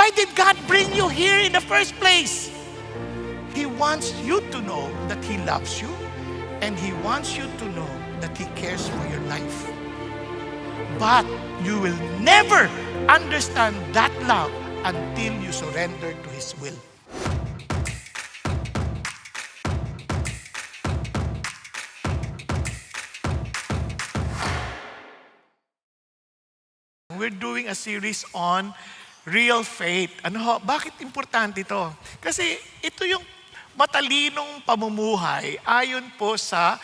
Why did God bring you here in the first place? He wants you to know that He loves you, and He wants you to know that He cares for your life. But you will never understand that love until you surrender to His will. We're doing a series on real faith. Bakit importante ito? Kasi ito yung matalinong pamumuhay ayon po sa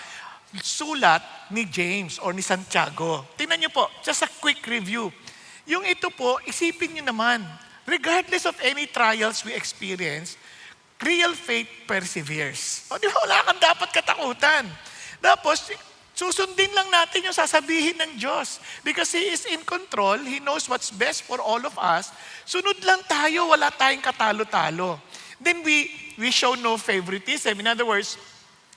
sulat ni James or ni Santiago. Tingnan niyo po, just a quick review. Yung ito po, isipin niyo naman, regardless of any trials we experience, real faith perseveres. O di ba, wala kang dapat katakutan. Tapos, susundin lang natin yung sasabihin ng Diyos. Because He is in control, He knows what's best for all of us. Sunod lang tayo, wala tayong katalo-talo. Then we show no favoritism. In other words,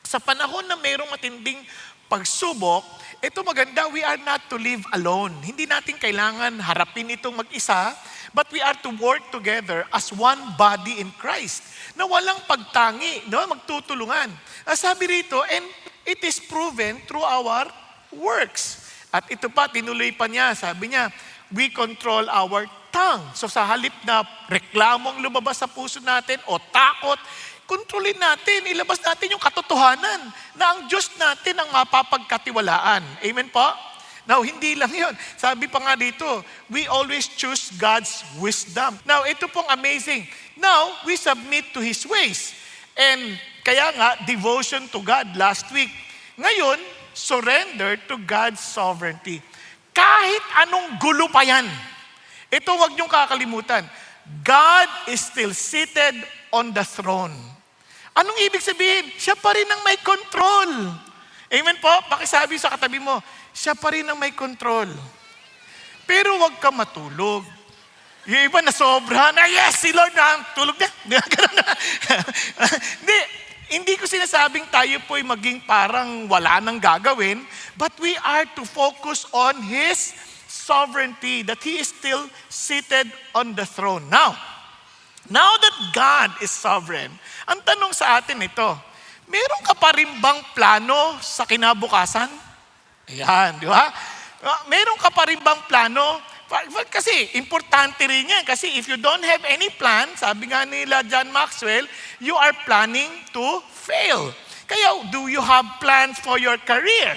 sa panahon na mayroong matinding pagsubok, ito maganda, we are not to live alone. Hindi natin kailangan harapin itong mag-isa, but we are to work together as one body in Christ. Na walang pagtangi, no? Magtutulungan. Sabi rito, and it is proven through our works. At ito pa, tinuloy pa niya, sabi niya, we control our tongue. So sa halip na reklamong lumabas sa puso natin o takot, kontrolin natin, ilabas natin yung katotohanan na ang Diyos natin ang mapapagkatiwalaan. Amen po? Now, hindi lang yun. Sabi pa nga dito, we always choose God's wisdom. Now, ito pong amazing. Now, we submit to His ways. And kaya nga, devotion to God last week. Ngayon, surrender to God's sovereignty. Kahit anong gulo pa yan, ito wag niyong kakalimutan. God is still seated on the throne. Anong ibig sabihin? Siya pa rin ang may control. Amen po? Pakisabi sa katabi mo, siya pa rin ang may control. Pero wag ka matulog. Yung iba na sobra na, yes, si Lord na, tulog na. Hindi ko sinasabing tayo po'y maging parang wala nang gagawin, but we are to focus on His sovereignty, that He is still seated on the throne. Now that God is sovereign, ang tanong sa atin ito, meron ka pa rin bang plano sa kinabukasan? Ayan, di ba? Meron ka pa rin bang plano? Kasi importante rin yan. Kasi if you don't have any plan, sabi nga nila John Maxwell, you are planning to fail. Kaya do you have plans for your career?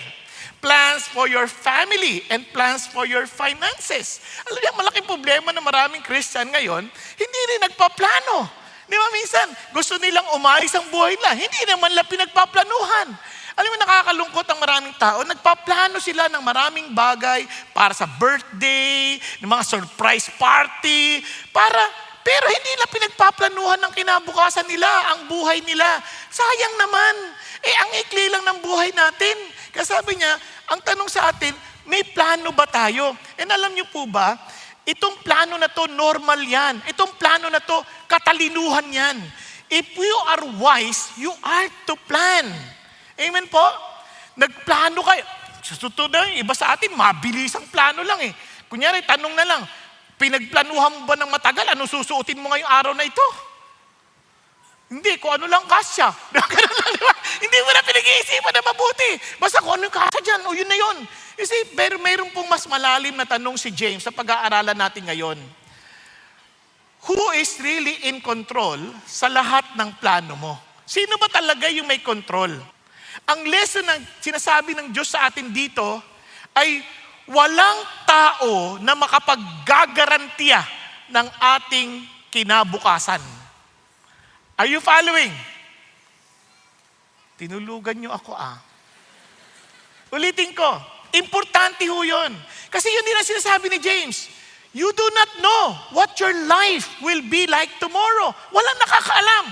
Plans for your family and plans for your finances. Alam niyo, malaking problema na maraming Christian ngayon, hindi rin nagpaplano. Di ba minsan, gusto nilang umayos ang buhay nila, hindi naman lang pinagpaplanuhan. Alam mo, nakakalungkot ang maraming tao, nagpaplano sila ng maraming bagay para sa birthday, ng mga surprise party, pero hindi nila pinagpaplanuhan ng kinabukasan nila, ang buhay nila. Sayang naman. Ang ikli lang ng buhay natin. Kaya sabi niya, ang tanong sa atin, may plano ba tayo? And alam niyo po ba, itong plano na to, normal yan. Itong plano na to, katalinuhan yan. If you are wise, you are to plan. Amen po? Nagplano kayo. Sa totoo na, iba sa atin, mabilis ang plano lang eh. Kunyari, tanong na lang, pinagplanuhan mo ba ng matagal? Ano susuotin mo ngayong araw na ito? Hindi, kung ano lang kasya. Hindi mo na pinag-iisipan na mabuti. Basta kung ano yung kasya dyan, o yun na yun. You see, pero mayroon pong mas malalim na tanong si James sa pag-aaralan natin ngayon. Who is really in control sa lahat ng plano mo? Sino ba talaga yung may control? Ang lesson na sinasabi ng Diyos sa atin dito ay walang tao na makapaggagarantiya ng ating kinabukasan. Are you following? Tinulugan niyo ako Ulitin ko, importante ho yun. Kasi yun din ang sinasabi ni James. You do not know what your life will be like tomorrow. Walang nakakaalam.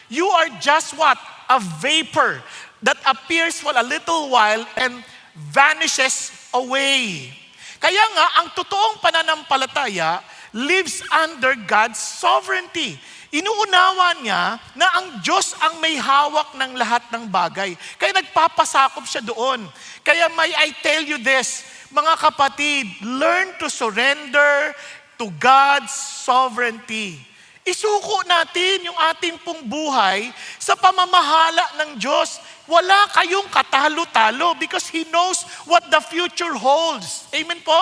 You are just what? A vapor that appears for a little while and vanishes away. Kaya nga, ang totoong pananampalataya lives under God's sovereignty. Inuunawa niya na ang Diyos ang may hawak ng lahat ng bagay. Kaya nagpapasakop siya doon. Kaya may I tell you this, mga kapatid, learn to surrender to God's sovereignty. Isuko natin yung ating pong buhay sa pamamahala ng Diyos. Wala kayong katalo-talo because He knows what the future holds. Amen po?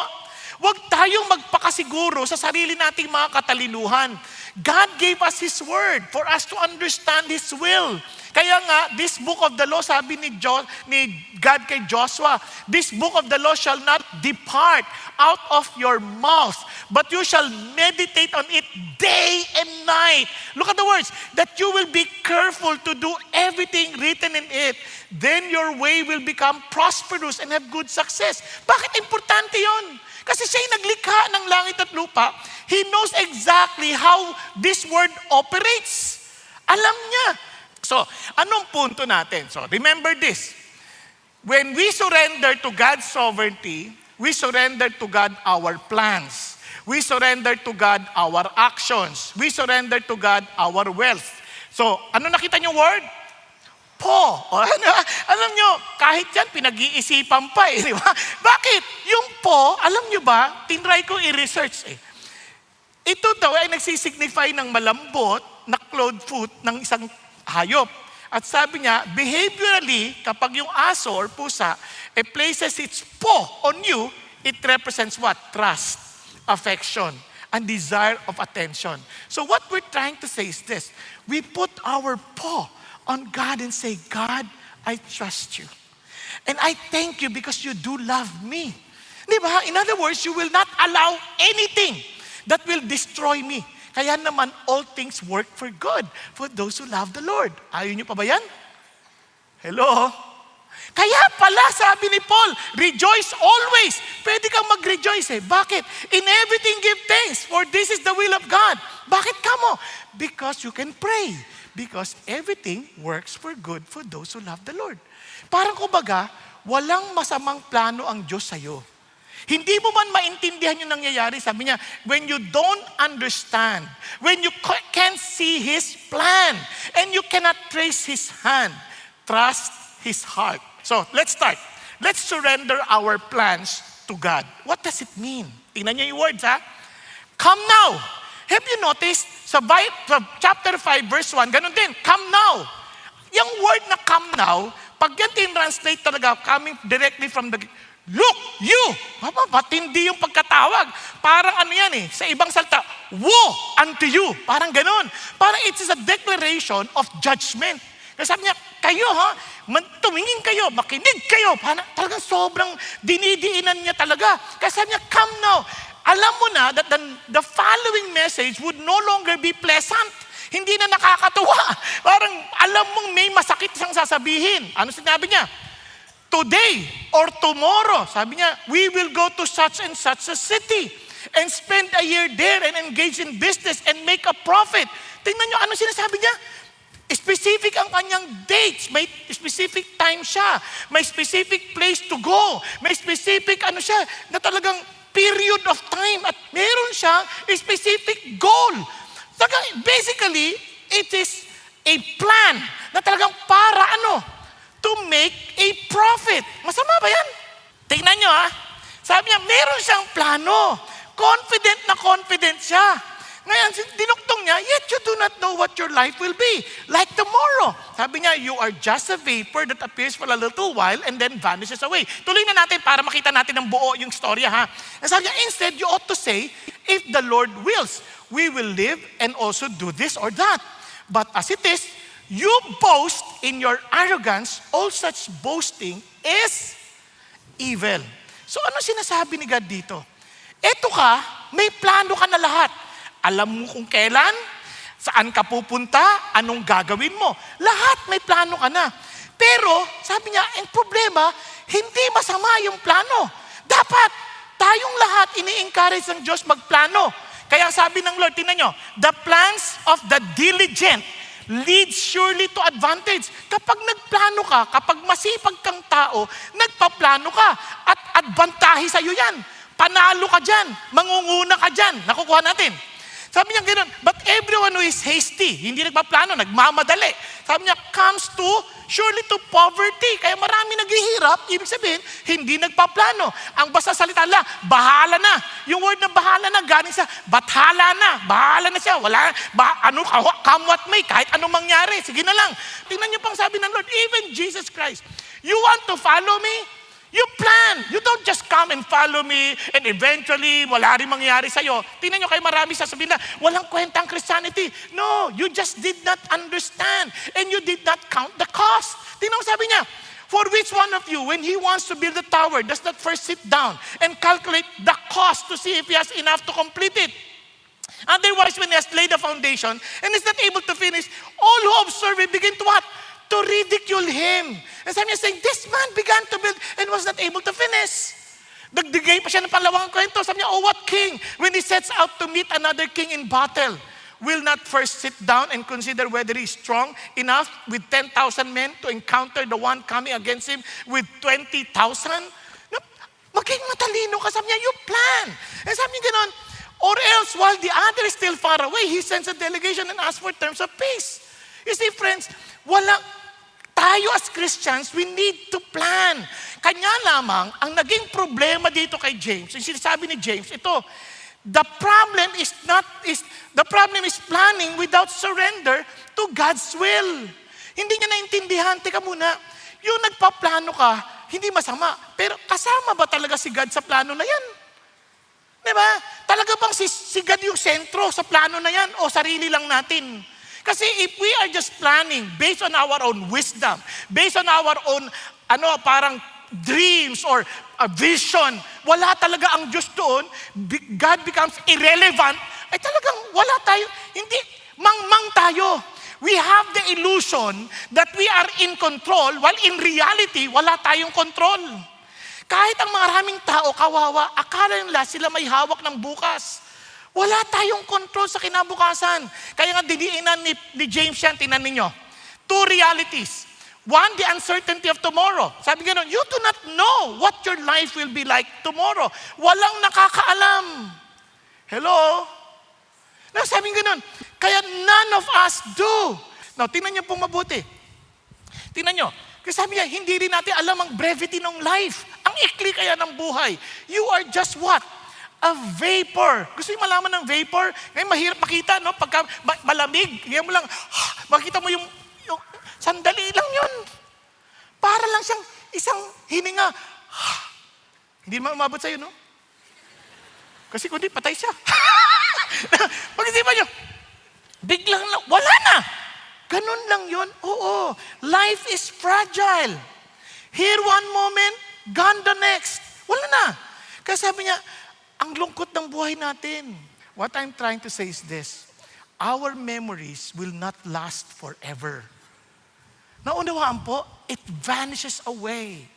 Huwag tayong magpakasiguro sa sarili nating mga katalinuhan. God gave us His Word for us to understand His will. Kaya nga, this book of the law, sabi ni God kay Joshua, this book of the law shall not depart out of your mouth, but you shall meditate on it day and night. Look at the words, that you will be careful to do everything written in it. Then your way will become prosperous and have good success. Bakit importante yon? Kasi siya'y naglikha ng langit at lupa. He knows exactly how this word operates. Alam niya. So, anong punto natin? So, remember this. When we surrender to God's sovereignty, we surrender to God our plans. We surrender to God our actions. We surrender to God our wealth. So, ano nakita niyo word? Po. O, alam nyo, kahit yan, pinag-iisipan pa eh. Di ba? Bakit? Yung po, alam nyo ba, tinry ko i-research eh. Ito daw ay nagsisignify ng malambot na clawed foot ng isang hayop. At sabi niya, behaviorally, kapag yung aso or pusa, places its paw on you, it represents what? Trust, affection, and desire of attention. So what we're trying to say is this. We put our paw on God and say, God, I trust you. And I thank you because you do love me. Di ba? In other words, you will not allow anything that will destroy me. Kaya naman, all things work for good for those who love the Lord. Ayaw niyo pa ba yan? Hello? Kaya pala, sabi ni Paul, rejoice always. Pwede kang mag-rejoice eh. Bakit? In everything give thanks, for this is the will of God. Bakit ka mo? Because you can pray. Because everything works for good for those who love the Lord. Parang kumbaga, walang masamang plano ang Diyos sa'yo. Hindi mo man maintindihan yung nangyayari, sabi niya, when you don't understand, when you can't see His plan, and you cannot trace His hand, trust His heart. So, let's start. Let's surrender our plans to God. What does it mean? Tingnan niyo yung words, ha? Come now. Have you noticed, sa chapter 5, verse 1, ganun din, come now. Yung word na come now, pag yan tin-translate talaga, coming directly from the, look, you. Matindi yung pagkatawag. Parang ano yan eh, sa ibang salita, woe unto you. Parang ganun. Parang it is a declaration of judgment. Kasi sabi niya, kayo ha, tumingin kayo, makinig kayo. Parang talagang sobrang dinidiinan niya talaga. Kasi sabi niya, come now. Alam mo na that the following message would no longer be pleasant. Hindi na nakakatuwa. Parang alam mong may masakit siyang sasabihin. Ano sinabi niya? Today or tomorrow, sabi niya, we will go to such and such a city and spend a year there and engage in business and make a profit. Tingnan niyo, ano sinasabi niya? Specific ang kanyang dates. May specific time siya. May specific place to go. May specific ano siya, na talagang period of time. At meron siyang specific goal. Basically, it is a plan na talagang para ano? To make a profit. Masama ba yan? Tingnan nyo ha. Sabi niya, meron siyang plano. Confident siya. Ngayon, dinuktong niya, yet you do not know what your life will be. Like tomorrow. Sabi niya, you are just a vapor that appears for a little while and then vanishes away. Tuloy na natin para makita natin ng buo yung storya ha. Sabi niya, instead, you ought to say, if the Lord wills, we will live and also do this or that. But as it is, you boast in your arrogance, all such boasting is evil. So ano sinasabi ni God dito? Eto ka, may plano ka na lahat. Alam mo kung kailan, saan ka pupunta, anong gagawin mo. Lahat may plano ka na. Pero, sabi niya, ang problema, hindi masama yung plano. Dapat, tayong lahat ini-encourage ng Diyos magplano. Kaya sabi ng Lord, tingnan nyo, the plans of the diligent leads surely to advantage. Kapag nagplano ka, kapag masipag kang tao, nagpaplano ka, at advantahe sa'yo yan. Panalo ka dyan, mangunguna ka dyan. Nakukuha natin. Sabi niya gano'n, but everyone who is hasty. Hindi nagpaplano, nagmamadali. Sabi niya, comes to, surely to poverty. Kaya marami naghihirap, ibig sabihin, hindi nagpaplano. Ang basta salita lang, bahala na. Yung word na bahala na, galing sa, bathala na. Bahala na siya. Wala, come what may, kahit anong mangyari. Sige na lang. Tingnan niyo pang sabi ng Lord, even Jesus Christ, you want to follow me? You plan. You don't just come and follow me and eventually wala rin mangyari sa'yo. Tingnan nyo kayo marami sasabihin na, walang kwentang Christianity. No, you just did not understand and you did not count the cost. Tingnan mo sabi niya, for which one of you, when he wants to build a tower, does not first sit down and calculate the cost to see if he has enough to complete it? Otherwise, when he has laid the foundation and is not able to finish, all who observe it begin to what? To ridicule him. And sabi niya saying, this man began to build and was not able to finish. Dagdigay pa siya ng pangalawang kwento. Sabi niya, oh, what king, when he sets out to meet another king in battle, will not first sit down and consider whether he is strong enough with 10,000 men to encounter the one coming against him with 20,000? No, maging matalino ka. Sabi niya, you plan. And sabi niya ganon, or else while the other is still far away, he sends a delegation and asks for terms of peace. You see, friends, tayo as Christians, we need to plan. Kanya lamang, ang naging problema dito kay James, yung sinasabi ni James, ito, the problem is planning without surrender to God's will. Hindi niya naintindihan, teka muna, yung nagpaplano ka, hindi masama, pero kasama ba talaga si God sa plano na yan? Diba? Talaga bang si God yung sentro sa plano na yan o sarili lang natin? Kasi if we are just planning based on our own wisdom, based on our own parang dreams or a vision, wala talaga ang Diyos doon, God becomes irrelevant, ay talagang wala tayo, hindi, mangmang tayo. We have the illusion that we are in control, while in reality, wala tayong control. Kahit ang maraming tao, kawawa, akala nila sila may hawak ng bukas. Wala tayong control sa kinabukasan. Kaya nga diniinan ni James yan, tinan ninyo. Two realities. One, the uncertainty of tomorrow. Sabi gano'n, you do not know what your life will be like tomorrow. Walang nakakaalam. Hello? No, sabi gano'n, kaya none of us do. Now, tingnan niyo pong mabuti. Tingnan niyo. Kasi sabi niya, hindi rin natin alam ang brevity ng life. Ang ikli kaya ng buhay. You are just what? A vapor. Gusto niyo malaman ng vapor? Ngayon mahirap makita, no? Pagka malamig, ngayon mo lang, makita mo yung sandali lang yun. Para lang siyang isang hininga. Hindi naman umabot sa'yo, no? Kasi kundi patay siya. Pag-isipan niyo, biglang wala na. Ganun lang yun. Oo. Life is fragile. Here one moment, gone the next. Wala na. Kaya sabi niya, ang lungkot ng buhay natin. What I'm trying to say is this. Our memories will not last forever. Naunawaan po, it vanishes away.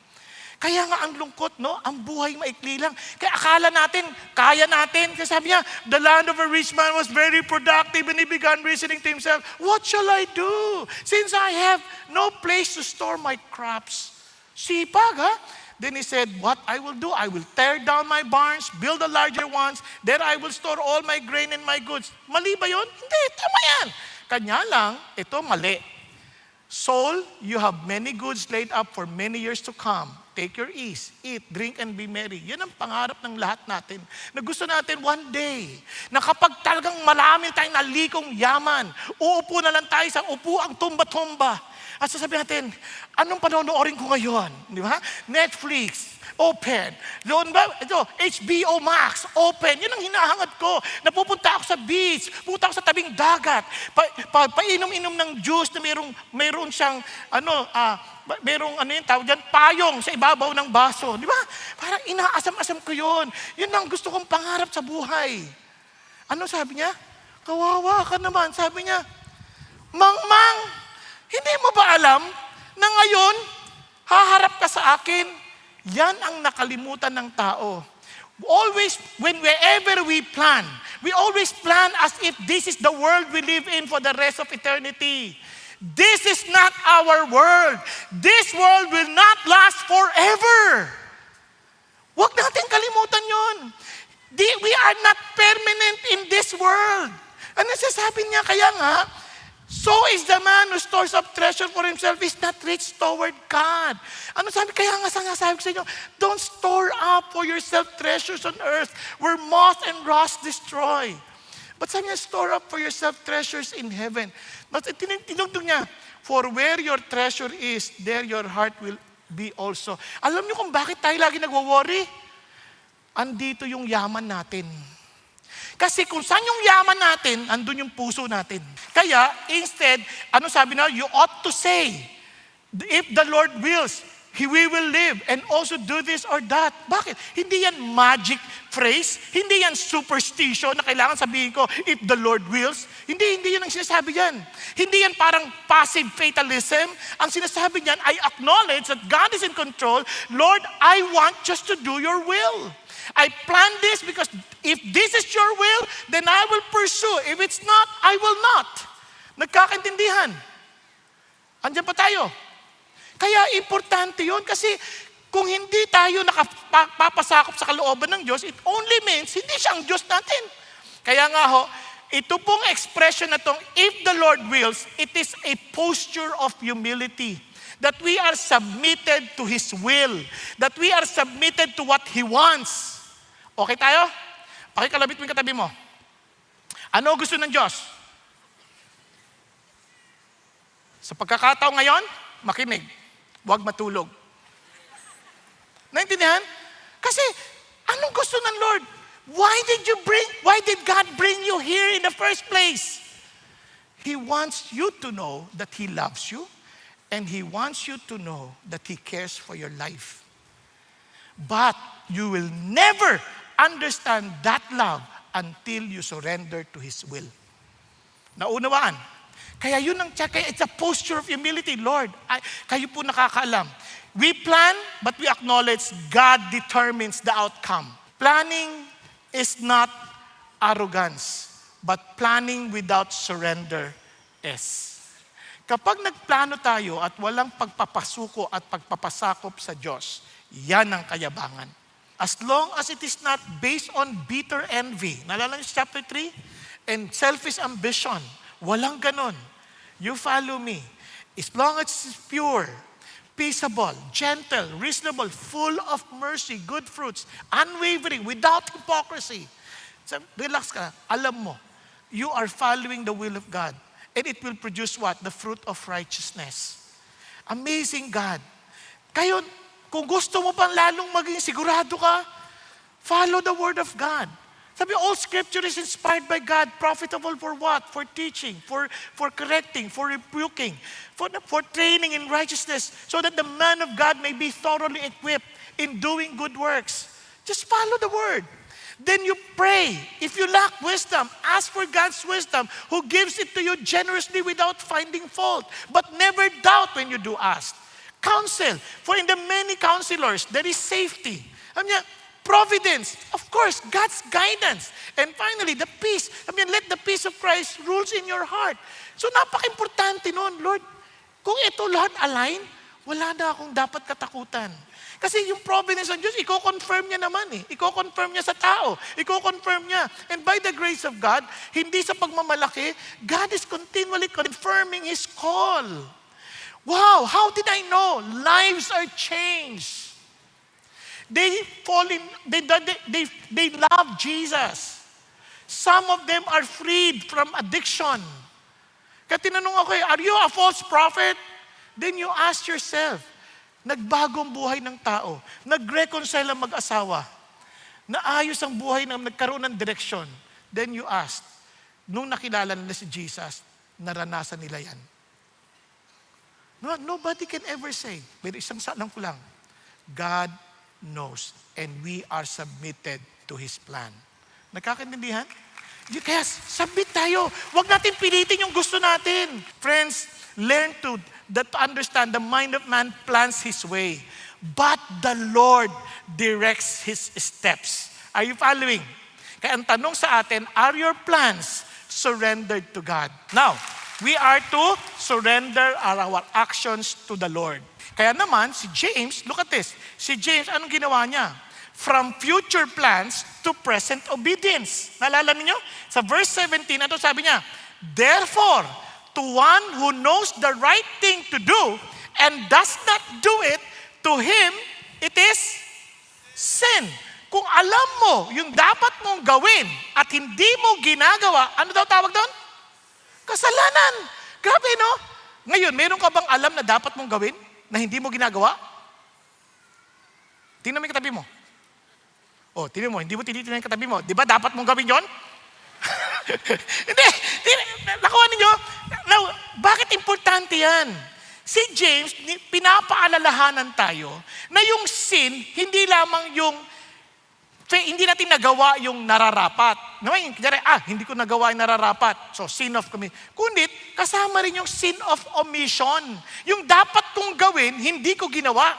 Kaya nga ang lungkot, no? Ang buhay maikli lang. Kaya akala natin, kaya natin. Kasi sabi niya, the land of a rich man was very productive and he began reasoning to himself, what shall I do? Since I have no place to store my crops. Sipag, ha? Then he said, what I will do, I will tear down my barns, build a larger ones, then I will store all my grain and my goods. Mali ba yun? Hindi, tama yan. Kanya lang, ito mali. Soul, you have many goods laid up for many years to come. Take your ease, eat, drink, and be merry. Yan ang pangarap ng lahat natin. Na gusto natin one day, na kapag talagang marami tayong nalikong yaman, uupo na lang tayo sa upuang tumba-tumba. At sasabihin natin, anong panonoorin ko ngayon? Di ba? Netflix, open. Doon ba? Ito, HBO Max, open. Yan ang hinahangad ko. Napupunta ako sa beach, pupunta ako sa tabing dagat, painom-inom ng juice na mayroon siyang, merong yung tawag dyan, payong sa ibabaw ng baso. Di ba? Parang inaasam-asam ko yun. Yun ang gusto kong pangarap sa buhay. Ano sabi niya? Kawawa ka naman. Sabi niya, Mang, hindi mo ba alam na ngayon, haharap ka sa akin? Yan ang nakalimutan ng tao. Always, whenever we plan, we always plan as if this is the world we live in for the rest of eternity. This is not our world. This world will not last forever. Huwag natin kalimutan yun. We are not permanent in this world. Ano sasabi niya? Kaya nga, so is the man who stores up treasure for himself is not rich toward God. Ano sabi? Kaya nga sinasabi ko sa inyo, don't store up for yourself treasures on earth where moth and rust destroy. But sabi niya, store up for yourself treasures in heaven. But tinugtog niya, for where your treasure is, there your heart will be also. Alam niyo kung bakit tayo lagi nagwo-worry? Andito yung yaman natin. Kasi kung saan yung yaman natin, andun yung puso natin. Kaya, instead, ano sabi na, you ought to say, if the Lord wills, we will live and also do this or that. Bakit? Hindi yan magic phrase. Hindi yan superstition na kailangan sabihin ko, if the Lord wills. Hindi yan ang sinasabi yan. Hindi yan parang passive fatalism. Ang sinasabi niyan, I acknowledge that God is in control. Lord, I want just to do your will. I plan this because if this is your will, then I will pursue. If it's not, I will not. Nagkakaintindihan. Andiyan pa tayo. Kaya importante yun kasi kung hindi tayo nakapapasakop sa kalooban ng Diyos, it only means hindi siya ang Diyos natin. Kaya nga ho, ito pong expression na tong, if the Lord wills, it is a posture of humility. That we are submitted to His will. That we are submitted to what He wants. Okay tayo? Pakikalabit mo yung katabi mo. Ano gusto ng Diyos? Sa pagkakataon ngayon, makinig. Huwag matulog. Naintindihan? Kasi, anong gusto ng Lord? Why did God bring you here in the first place? He wants you to know that He loves you, and He wants you to know that He cares for your life. But you will never understand that love until you surrender to His will. Naunawaan? Kaya yun ang kaya it's a posture of humility. Lord, kayo po nakakaalam. We plan, but we acknowledge God determines the outcome. Planning is not arrogance, but planning without surrender is. Kapag nagplano tayo at walang pagpapasuko at pagpapasakop sa Diyos, yan ang kayabangan. As long as it is not based on bitter envy, naalala niyo sa chapter 3? And selfish ambition, walang ganon. You follow me. As long as it's pure, peaceable, gentle, reasonable, full of mercy, good fruits, unwavering, without hypocrisy. So, relax ka. Alam mo, you are following the will of God. And it will produce what? The fruit of righteousness. Amazing God. Kayo, kung gusto mo pang lalong maging sigurado ka, follow the word of God. Sabi, all scripture is inspired by God, profitable for what? For teaching, for correcting, for rebuking, for training in righteousness, so that the man of God may be thoroughly equipped in doing good works. Just follow the word. Then you pray. If you lack wisdom, ask for God's wisdom, who gives it to you generously without finding fault. But never doubt when you do ask. Counsel, for in the many counselors, there is safety. Providence, of course, God's guidance. And finally, the peace. Let the peace of Christ rules in your heart. So napaka-importante nun, Lord, kung ito lahat align, wala na akong dapat katakutan. Kasi yung providence ng Diyos, i-confirm niya naman eh. I-confirm niya sa tao. I-confirm niya. And by the grace of God, hindi sa pagmamalaki, God is continually confirming His call. Wow, how did I know? Lives are changed. They love Jesus. Some of them are freed from addiction. Kaya tinanong ako, are you a false prophet? Then you ask yourself, nagbagong buhay ng tao, nag-reconcile ang mag-asawa, naayos ang buhay ng nagkaroon ng direksyon. Then you ask, nung nakilala nila si Jesus, naranasan nila yan. No, nobody can ever say, pero isang salang ko lang, God knows, and we are submitted to His plan. Nakakaintindihan? Kaya submit tayo. Huwag natin pilitin yung gusto natin. Friends, learn to understand the mind of man plans his way, but the Lord directs his steps. Are you following? Kaya ang tanong sa atin, are your plans surrendered to God? Now, we are to surrender our actions to the Lord. Kaya naman, si James, look at this. Si James, anong ginawa niya? from future plans to present obedience. Naalala niyo? Sa verse 17, ito sabi niya, therefore, to one who knows the right thing to do and does not do it, to him, it is sin. Kung alam mo yung dapat mong gawin at hindi mo ginagawa, ano daw tawag doon? Kasalanan. Grabe, no? Ngayon, meron ka bang alam na dapat mong gawin na hindi mo ginagawa? Tingnan mo yung katabi mo. Tingnan mo, hindi mo tinitingnan yung katabi mo. Di ba dapat mong gawin yon? Hindi. Nakuha ninyo? Now, bakit importante yan? Si James, pinapaalalahanan tayo na yung sin, hindi lamang yung hindi natin nagawa yung nararapat. Naman, hindi ko nagawa yung nararapat. So, sin of commission. Kundi, kasama rin yung sin of omission. Yung dapat kong gawin, hindi ko ginawa.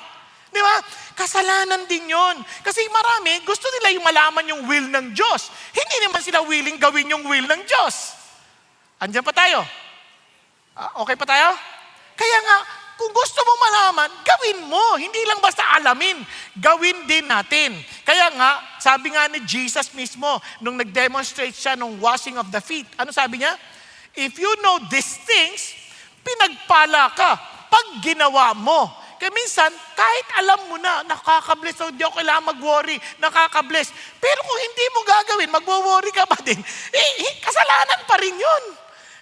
Di ba? Kasalanan din yon. Kasi marami, gusto nila yung malaman yung will ng Diyos. Hindi naman sila willing gawin yung will ng Diyos. Andiyan pa tayo? Okay pa tayo? Kaya nga, kung gusto mong malaman, gawin mo. Hindi lang basta alamin. Gawin din natin. Kaya nga, sabi nga ni Jesus mismo, nung nag-demonstrate siya nung washing of the feet, ano sabi niya? If you know these things, pinagpala ka pag ginawa mo. Kaya minsan, kahit alam mo na, nakaka-bless, so hindi ako kailangan mag-worry, nakaka-bless. Pero kung hindi mo gagawin, mag-worry ka pa din, kasalanan pa rin yun.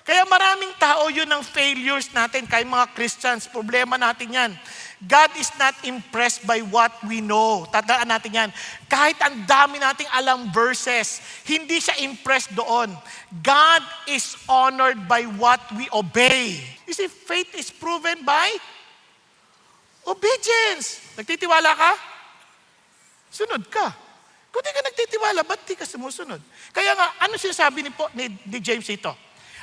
Kaya maraming tao yun ang failures natin, kaya mga Christians, problema natin yan. God is not impressed by what we know. Tandaan natin yan. Kahit ang dami nating alam verses, hindi siya impressed doon. God is honored by what we obey. You see, faith is proven by obedience. Nagtitiwala ka? Sunod ka. Kung di ka nagtitiwala, ba't di ka sumusunod? Kaya nga, ano sinasabi ni James ito?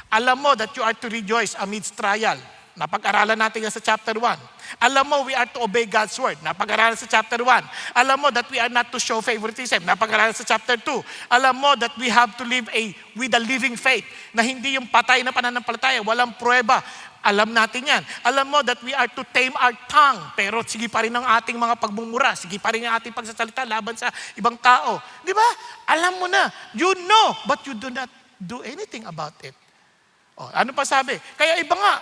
Alam mo that you are to rejoice amidst trial. Napag-aralan natin yan sa chapter 1. Alam mo, we are to obey God's word. Napag-aralan sa chapter 1. Alam mo that we are not to show favoritism. Napag-aralan sa chapter 2. Alam mo that we have to live with a living faith, na hindi yung patay na pananampalataya, walang pruweba. Alam natin yan. Alam mo that we are to tame our tongue, pero sige pa rin ang ating mga pagmumura, sige pa rin ang ating pagsasalita laban sa ibang tao. Di ba? Alam mo na. You know, but you do not do anything about it. Ano pa sabi? Kaya iba nga.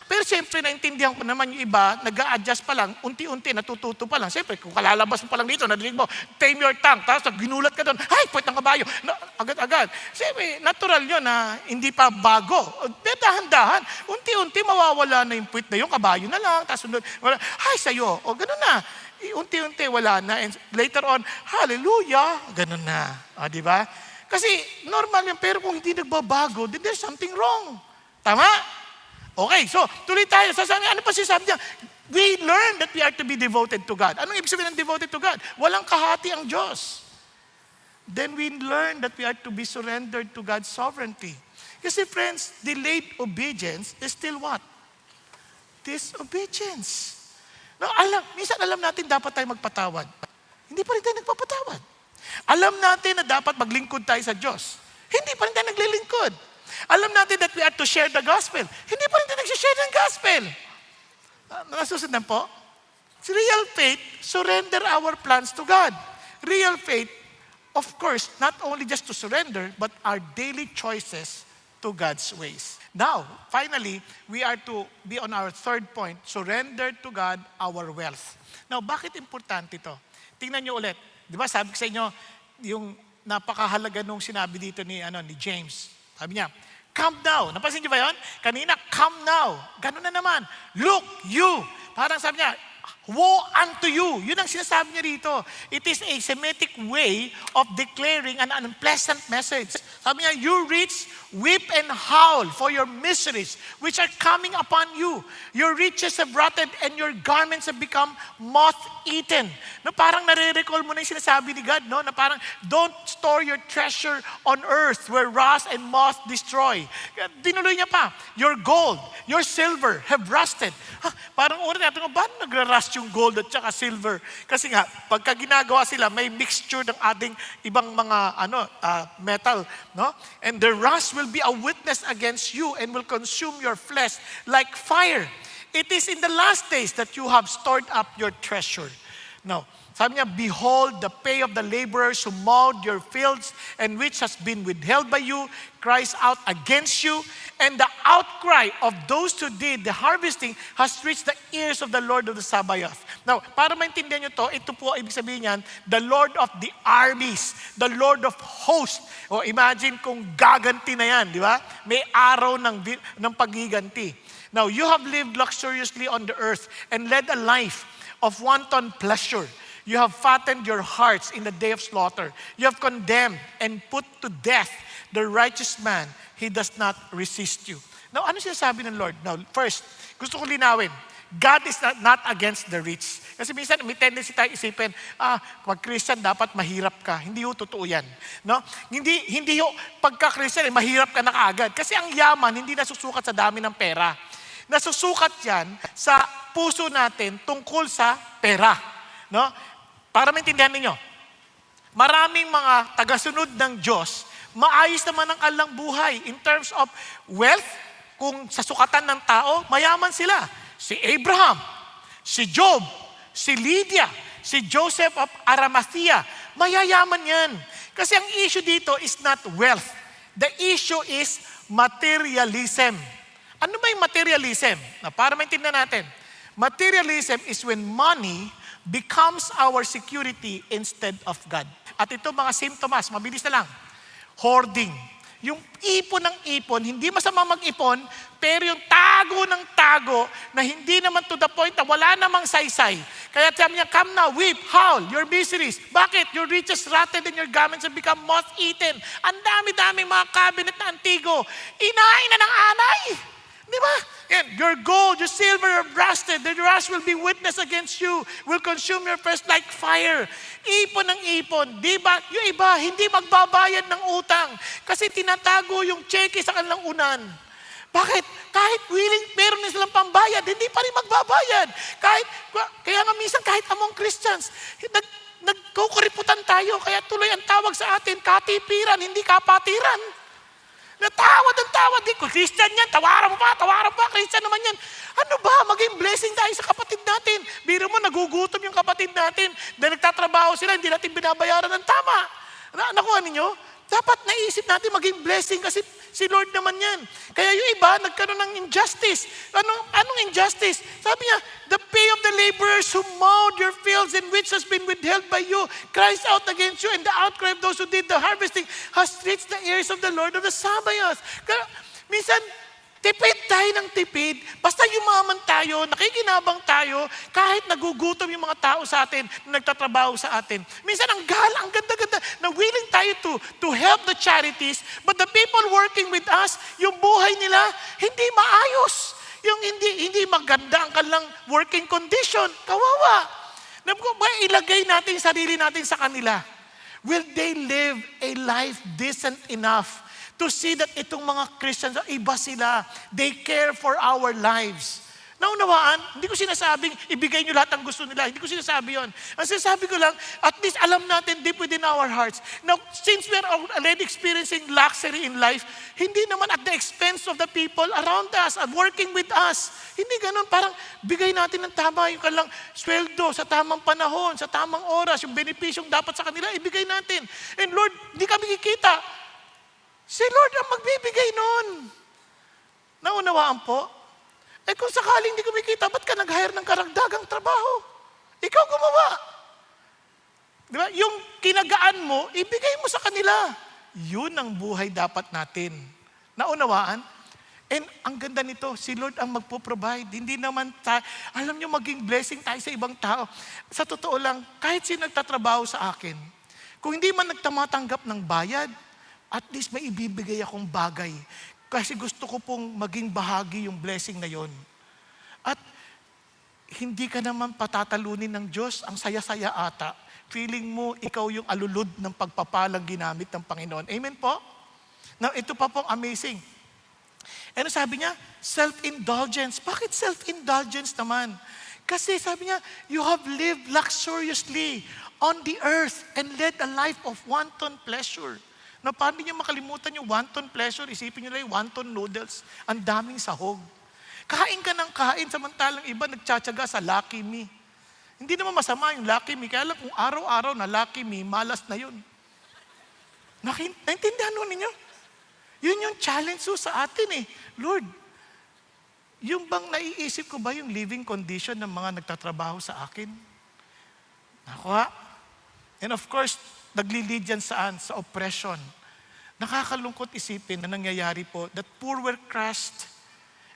Pero siyempre, naintindihan ko naman yung iba, nag-a-adjust pa lang, unti-unti, natututo pa lang. Siyempre, kung kalalabas mo pa lang dito, nadinig mo, tame your tongue, tapos ginulat ka doon, ay, puwet ng kabayo, agad-agad. Siyempre, natural yun na hindi pa bago. Dahan-dahan, unti-unti mawawala na yung puwet na yung kabayo na lang, tapos wala, ay, sa'yo, ganun na. Unti-unti, wala na. And later on, hallelujah, ganun na. Di ba? Kasi normal yan, pero kung hindi nagbabago, then there's something wrong. Tama? Okay, so tuloy tayo. Ano pa sinasabi niya? We learn that we are to be devoted to God. Anong ibig sabihin ng devoted to God? Walang kahati ang Diyos. Then we learn that we are to be surrendered to God's sovereignty. Kasi friends, delayed obedience is still what? Disobedience. No, minsan alam natin dapat tayo magpatawad. Hindi pa rin tayo nagpapatawad. Alam natin na dapat maglingkod tayo sa Diyos. Hindi pa rin tayo naglilingkod. Alam natin that we are to share the gospel. Hindi pa rin tayo nagsishare ng gospel. Nasusundan po? Si real faith, surrender our plans to God. Real faith, of course, not only just to surrender, but our daily choices to God's ways. Now, finally, we are to be on our third point, surrender to God our wealth. Now, bakit importante ito? Tingnan nyo ulit. Di ba sabi ko sa inyo, yung napakahalaga nung sinabi dito ni James. Sabi niya, come now. Napansin niyo ba yun? Kanina, come now. Ganun na naman. Look, you. Parang sabi niya, woe unto you. Yun ang sinasabi niya rito. It is a Semitic way of declaring an unpleasant message. Sabi niya, you rich, weep and howl for your miseries which are coming upon you. Your riches have rotted and your garments have become moth-eaten. No, parang nare-recall mo na yung sinasabi ni God, no? Na parang, don't store your treasure on earth where rust and moth destroy. Dinuloy niya pa, your gold, your silver have rusted. Parang una natin, ba't nagra-rust yung gold at saka silver? Kasi nga, pagka ginagawa sila, may mixture ng ating ibang mga metal, no? And the rust will be a witness against you and will consume your flesh like fire. It is in the last days that you have stored up your treasure. No. Sabi niya, behold, the pay of the laborers who mowed your fields and which has been withheld by you cries out against you, and the outcry of those who did the harvesting has reached the ears of the Lord of the Sabaoth. Now, para maintindihan nyo to, ito po ibig sabihin niyan, the Lord of the armies, the Lord of hosts. O imagine kung gaganti na yan, di ba? May araw ng pagiganti. Now, you have lived luxuriously on the earth and led a life of wanton pleasure. You have fattened your hearts in the day of slaughter. You have condemned and put to death the righteous man. He does not resist you. Now, ano sinasabi ng Lord? Now, first, gusto ko linawin. God is not against the rich. Kasi minsan may tendency tayo isipin, pag Christian dapat mahirap ka. Hindi ho totoo yan. No? Hindi ho, pagka Christian, mahirap ka na kaagad. Kasi ang yaman, hindi nasusukat sa dami ng pera. Nasusukat yan sa puso natin tungkol sa pera. No? Para maintindihan ninyo, maraming mga tagasunod ng Diyos, maayos naman ang kanilang buhay in terms of wealth. Kung sa sukatan ng tao, mayaman sila. Si Abraham, si Job, si Lydia, si Joseph of Arimathea, mayayaman yan. Kasi ang issue dito is not wealth. The issue is materialism. Ano ba yung materialism? Na para maintindihan natin, materialism is when money becomes our security instead of God. At ito mga symptoms, mabilis na lang. Hoarding. Yung ipon ng ipon, hindi masama mag-ipon, pero yung tago ng tago na hindi naman to the point na wala namang saysay. Kaya sabi niya, come now, weep, howl, your miseries. Bakit? Your riches rotted and your garments have become moth-eaten. Ang dami-dami mga cabinet na antigo. Inain na ng anay. Di ba? And your gold, your silver are rusted. The rust will be witness against you. Will consume your flesh like fire. Ipon ng ipon. Di ba? Yung iba, hindi magbabayad ng utang. Kasi tinatago yung cheque sa kanilang unan. Bakit? Kahit willing, meron na silang pambayad, hindi pa rin magbabayad. Kaya nga minsan kahit among Christians, nagkukuriputan tayo. Kaya tuloy ang tawag sa atin, katipiran, hindi kapatiran. Natawad ang tawad. Di ko, Christian yan, tawaran mo pa, Christian naman yan. Ano ba, maging blessing tayo sa kapatid natin. Biro mo, nagugutom yung kapatid natin. Dahil nagtatrabaho sila, hindi natin binabayaran ng tama. Nakuha ninyo? Dapat naisip natin maging blessing kasi si Lord naman yan. Kaya yung iba, nagkaroon ng injustice. Anong injustice? Sabi niya, the pay of the laborers who mowed your fields and which has been withheld by you cries out against you, and the outcry of those who did the harvesting has reached the ears of the Lord of the Sabaoth. Kaya, minsan, tipid tayo ng tipid. Basta yumaman tayo, nakikinabang tayo, kahit nagugutom yung mga tao sa atin, na nagtatrabaho sa atin. Minsan ang ganda-ganda, na willing tayo to help the charities, but the people working with us, yung buhay nila, hindi maayos. Yung hindi maganda ang kanilang working condition. Kawawa. Ilagay natin yung sarili natin sa kanila. Will they live a life decent enough to see that itong mga Christians, iba sila. They care for our lives. Naunawaan, hindi ko sinasabing ibigay nyo lahat ang gusto nila. Hindi ko sinasabi yon. Ang sinasabi ko lang, at least alam natin deep within our hearts. Now, since we are already experiencing luxury in life, hindi naman at the expense of the people around us, working with us. Hindi ganun, parang bigay natin ng tama yung kanilang sweldo sa tamang panahon, sa tamang oras, yung benepisyong dapat sa kanila, ibigay natin. And Lord, hindi kami kikita. Si Lord ang magbibigay nun. Naunawaan po? Kung sakaling hindi kumikita, ba't ka nag-hire ng karagdagang trabaho? Ikaw gumawa. Di ba? Yung kinagaan mo, ibigay mo sa kanila. Yun ang buhay dapat natin. Naunawaan? And ang ganda nito, si Lord ang magpo-provide. Hindi naman alam nyo, maging blessing tayo sa ibang tao. Sa totoo lang, kahit sino nagtatrabaho sa akin, kung hindi man nagtamatanggap ng bayad, at least may ibibigay akong bagay. Kasi gusto ko pong maging bahagi yung blessing na yon. At hindi ka naman patatalunin ng Diyos. Ang saya-saya ata. Feeling mo, ikaw yung alulod ng pagpapalang ginamit ng Panginoon. Amen po? Now, ito pa pong amazing. Ano sabi niya? Self-indulgence. Bakit self-indulgence naman? Kasi sabi niya, you have lived luxuriously on the earth and led a life of wanton pleasure. Na paano niyo makalimutan yung wanton pleasure? Isipin niyo lang yung wanton noodles. Ang daming sahog. Kain ka ng kain, samantalang iba nagtsatsaga sa Lucky Me. Hindi naman masama yung Lucky Me. Kaya lang kung araw-araw na Lucky Me, malas na yun. Naintindihan mo ninyo? Yun yung challenge sa atin eh. Lord, yung bang naiisip ko ba yung living condition ng mga nagtatrabaho sa akin? Nakuha. And of course, naglilid yan saan? Sa oppression. Nakakalungkot isipin na nangyayari po that poor were crushed.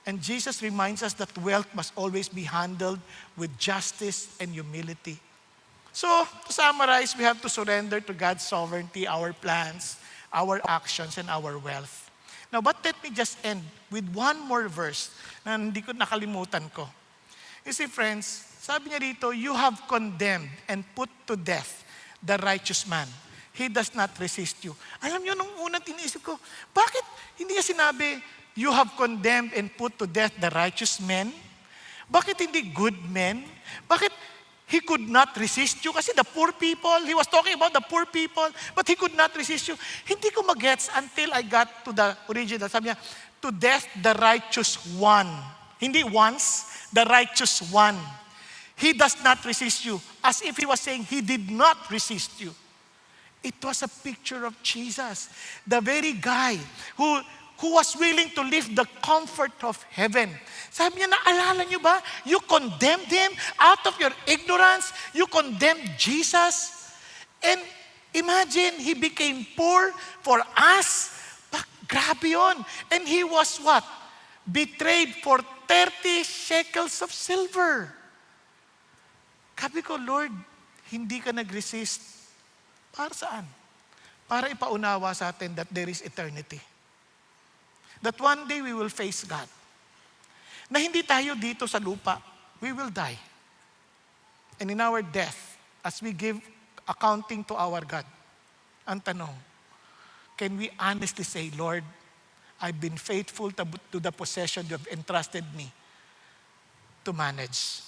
And Jesus reminds us that wealth must always be handled with justice and humility. So, to summarize, we have to surrender to God's sovereignty, our plans, our actions, and our wealth. Now, but let me just end with one more verse na hindi ko nakalimutan ko. You see, friends, sabi niya rito, you have condemned and put to death the righteous man. He does not resist you. Alam niyo, nung unang tiniisip ko, bakit hindi niya sinabi, you have condemned and put to death the righteous men? Bakit hindi good men? Bakit he could not resist you? Kasi the poor people, he was talking about the poor people, but he could not resist you. Hindi ko magets until I got to the original. Sabi niya, to death the righteous one. Hindi once, the righteous one. He does not resist you. As if he was saying, he did not resist you. It was a picture of Jesus. The very guy who was willing to live the comfort of heaven. Sabi niya, naalala niyo ba? You condemned him out of your ignorance. You condemned Jesus. And imagine, he became poor for us. Grabe yun. And he was what? Betrayed for 30 shekels of silver. Sabi ko, Lord, hindi ka nag-resist. Para saan? Para ipaunawa sa atin that there is eternity. That one day we will face God. Na hindi tayo dito sa lupa, we will die. And in our death, as we give accounting to our God, ang tanong, can we honestly say, Lord, I've been faithful to the possession you have entrusted me to manage.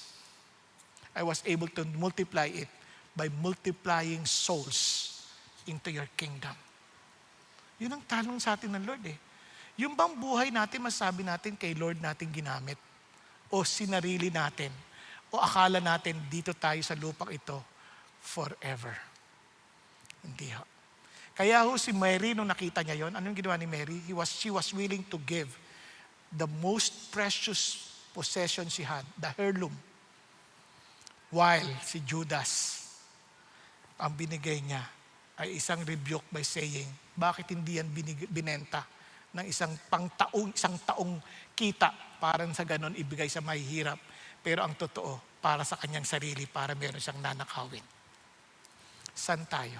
I was able to multiply it by multiplying souls into your kingdom. Yun ang tanong sa atin ng Lord eh. Yung bang buhay natin, masasabi natin kay Lord natin ginamit? O sinarili natin? O akala natin dito tayo sa lupang ito forever? Hindi ho. Kaya ho si Mary, nung nakita niya yon, anong ginawa ni Mary? She was willing to give the most precious possession she had, the heirloom. While si Judas, ang binigay niya ay isang rebuke by saying, bakit hindi yan binenta ng isang taong kita para sa ganon ibigay sa mahihirap. Pero ang totoo, para sa kanyang sarili, para meron siyang nanakawin. San tayo?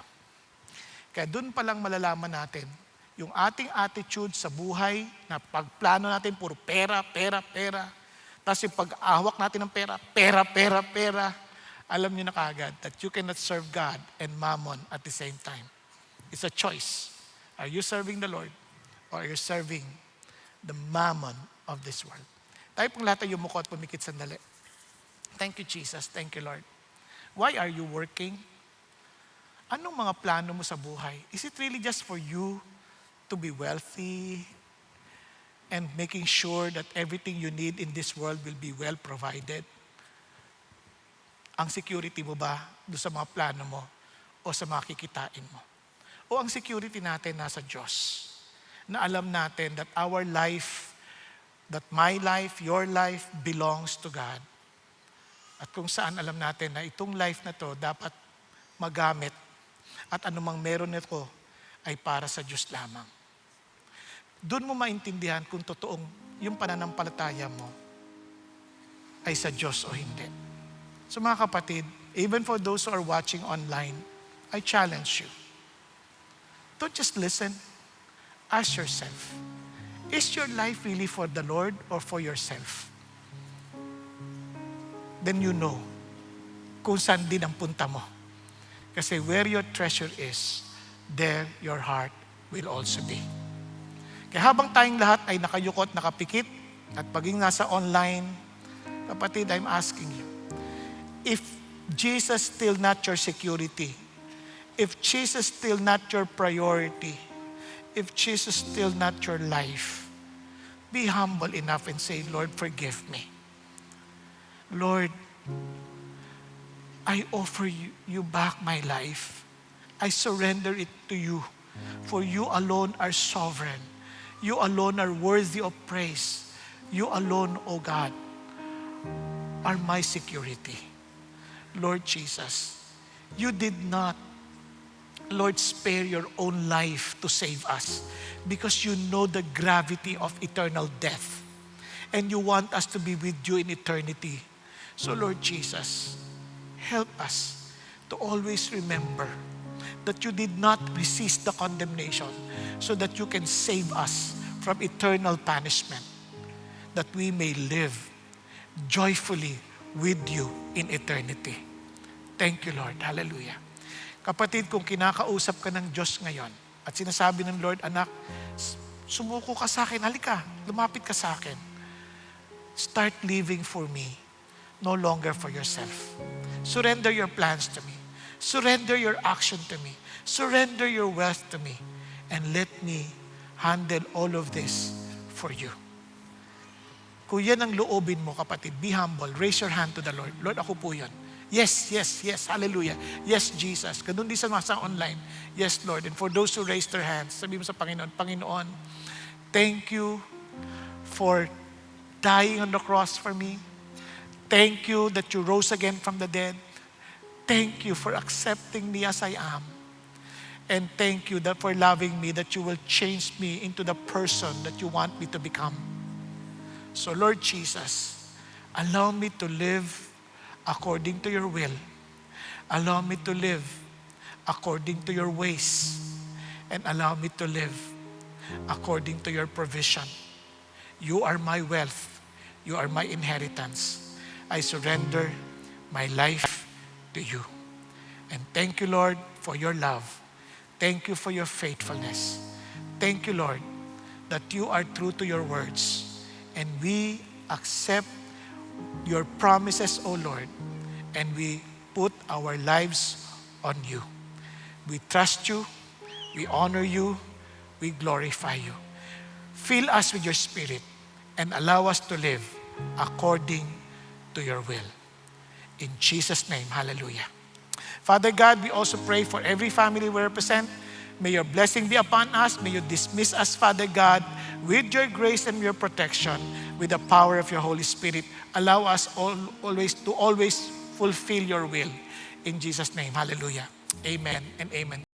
Kaya doon pa lang malalaman natin, yung ating attitude sa buhay, na pagplano natin, puro pera, pera, pera. Tapos yung pag-ahawak natin ng pera, pera, pera, pera. Alam niyo na kaagad that you cannot serve God and mammon at the same time. It's a choice. Are you serving the Lord? Or are you serving the mammon of this world? Tayo pong lahat ay yumuko at pumikit sandali. Thank you, Jesus. Thank you, Lord. Why are you working? Anong mga plano mo sa buhay? Is it really just for you to be wealthy and making sure that everything you need in this world will be well provided? Ang security mo ba doon sa mga plano mo o sa mga kikitain mo? O ang security natin nasa Diyos? Na alam natin that our life, that my life, your life belongs to God. At kung saan alam natin na itong life na to dapat magamit at anumang meron nito ay para sa Diyos lamang. Doon mo maintindihan kung totoong yung pananampalataya mo ay sa Diyos o hindi. So mga kapatid, even for those who are watching online, I challenge you. Don't just listen. Ask yourself, is your life really for the Lord or for yourself? Then you know kung saan din ang punta mo. Kasi where your treasure is, there your heart will also be. Kaya habang tayong lahat ay nakayukot, nakapikit, at paging nasa online, kapatid, I'm asking you, if Jesus still not your security, if Jesus still not your priority, if Jesus still not your life, be humble enough and say, Lord, forgive me. Lord, I offer you back my life. I surrender it to you. For you alone are sovereign. You alone are worthy of praise. You alone, O God, are my security. Lord Jesus, you did not, Lord, spare your own life to save us because you know the gravity of eternal death and you want us to be with you in eternity. So Lord Jesus, help us to always remember that you did not resist the condemnation so that you can save us from eternal punishment, that we may live joyfully with you in eternity. Thank you, Lord. Hallelujah. Kapatid, kung kinakausap ka ng Diyos ngayon at sinasabi ng Lord, anak, sumuko ka sa akin, halika, lumapit ka sa akin. Start living for me, no longer for yourself. Surrender your plans to me. Surrender your action to me. Surrender your wealth to me. And let me handle all of this for you. Kung yan ang loobin mo, kapatid, be humble. Raise your hand to the Lord. Lord, ako po yan. Yes, yes, yes. Hallelujah. Yes, Jesus. Ganun din sa mga online. Yes, Lord. And for those who raise their hands, sabi mo sa Panginoon, Panginoon, thank you for dying on the cross for me. Thank you that you rose again from the dead. Thank you for accepting me as I am. And thank you that for loving me, that you will change me into the person that you want me to become. So Lord Jesus, allow me to live according to your will. Allow me to live according to your ways. And allow me to live according to your provision. You are my wealth. You are my inheritance. I surrender my life to you. And thank you, Lord, for your love. Thank you for your faithfulness. Thank you, Lord, that you are true to your words. And we accept your promises, O Lord, and we put our lives on you. We trust you, we honor you, we glorify you. Fill us with your Spirit and allow us to live according to your will. In Jesus' name, hallelujah. Father God, we also pray for every family we represent. May your blessing be upon us. May you dismiss us, Father God, with your grace and your protection, with the power of your Holy Spirit. Allow us always to fulfill your will. In Jesus' name, hallelujah. Amen and amen.